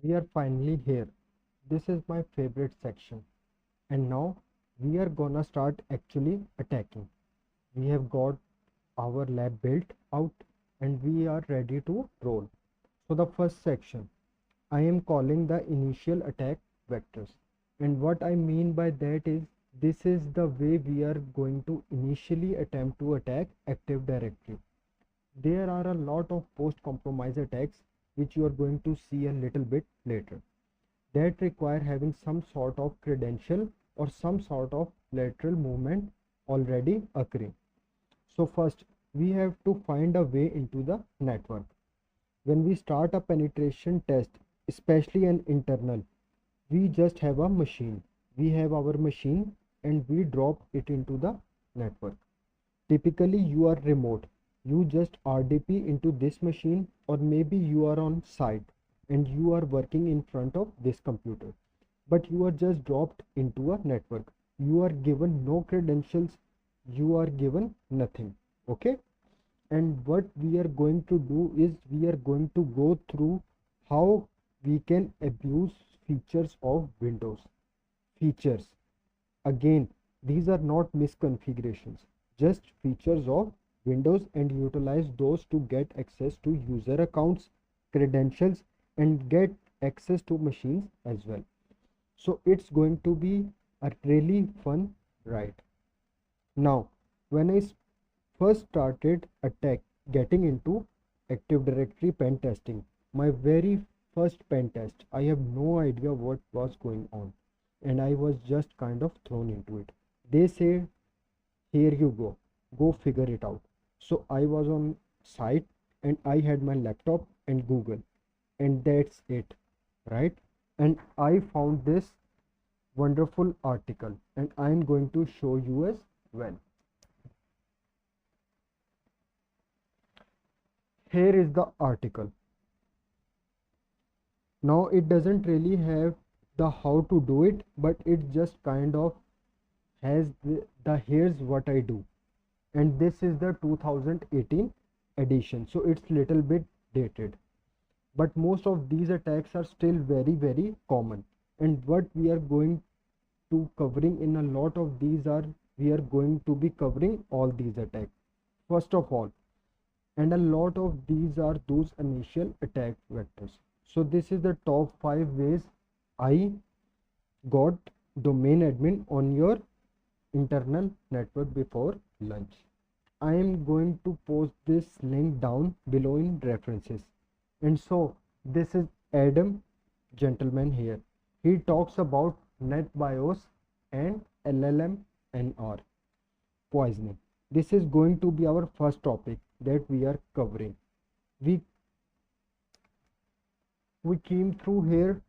We are finally here. This is my favorite section. And now we are gonna start actually attacking. We have got our lab built out and we are ready to roll. So the first section I am calling the initial attack vectors. And what I mean by that is this is the way we are going to initially attempt to attack Active Directory. There are a lot of post-compromise attacks which you are going to see a little bit later that require having some sort of credential or some sort of lateral movement already occurring. So first we have to find a way into the network. When we start a penetration test, especially an internal, we just have a machine. We have our machine and we drop it into the network. Typically you are remote. You just RDP into this machine, or maybe you are on site and you are working in front of this computer, but you are just dropped into a network. You are given no credentials, you are given nothing. Okay, and what we are going to do is we are going to go through how we can abuse features of Windows. Features, again, these are not misconfigurations, just features of Windows, and utilize those to get access to user accounts, credentials, and get access to machines as well. So it's going to be a really fun ride. Now, when I first started getting into Active Directory pen testing, my very first pen test, I have no idea what was going on, and I was just kind of thrown into it. They said, here you go figure it out. So I was on site and I had my laptop and Google, and that's it, right? And I found this wonderful article and I'm going to show you as well. Here is the article. Now it doesn't really have the how to do it, but it just kind of has the here's what I do. And this is the 2018 edition, so it's little bit dated, but most of these attacks are still very common. And what we are going to covering in a lot of these are, we are going to be covering all these attacks first of all, and a lot of these are those initial attack vectors. So this is the top 5 ways I got domain admin on your internal network before lunch. I am going to post this link down below in references. And so this is Adam gentleman here. He talks about NetBIOS and LLMNR poisoning. This is going to be our first topic that we are covering. We came through here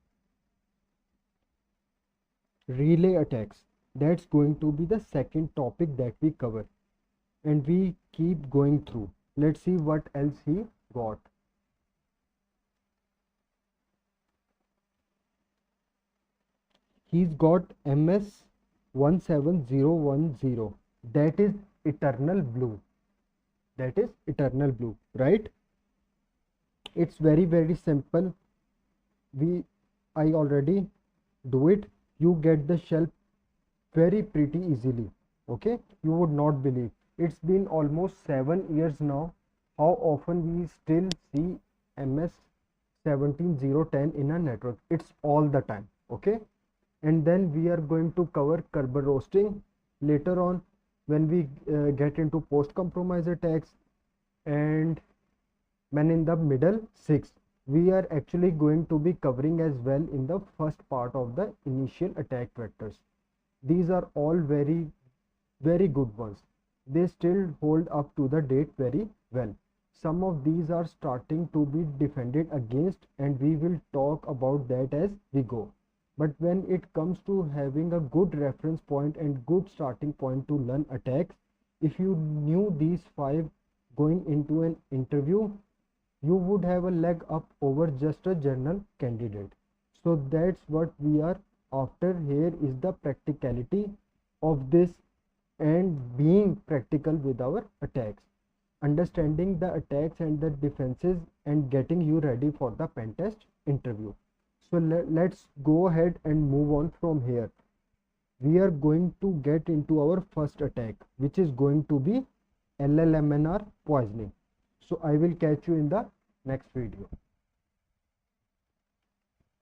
relay attacks. That's going to be the second topic that we cover, and we keep going through. Let's see what else he got. He's got MS17010. That is EternalBlue. That is EternalBlue, right? It's very simple. I already do it. You get the shell very pretty easily. Okay, you would not believe, it's been almost 7 years now. How often we still see MS17010 in a network? It's all the time. Okay, and then we are going to cover Kerberos roasting later on when we get into post compromise attacks. And when in the middle 6, we are actually going to be covering as well in the first part of the initial attack vectors. These are all very good ones. They still hold up to the date very well. Some of these are starting to be defended against, and we will talk about that as we go. But when it comes to having a good reference point and good starting point to learn attacks, if you knew these 5 going into an interview, you would have a leg up over just a general candidate. So that's what we are after here, is the practicality of this and being practical with our attacks, understanding the attacks and the defenses, and getting you ready for the pen test interview. So let's go ahead and move on from here. We are going to get into our first attack, which is going to be LLMNR poisoning. So I will catch you in the next video.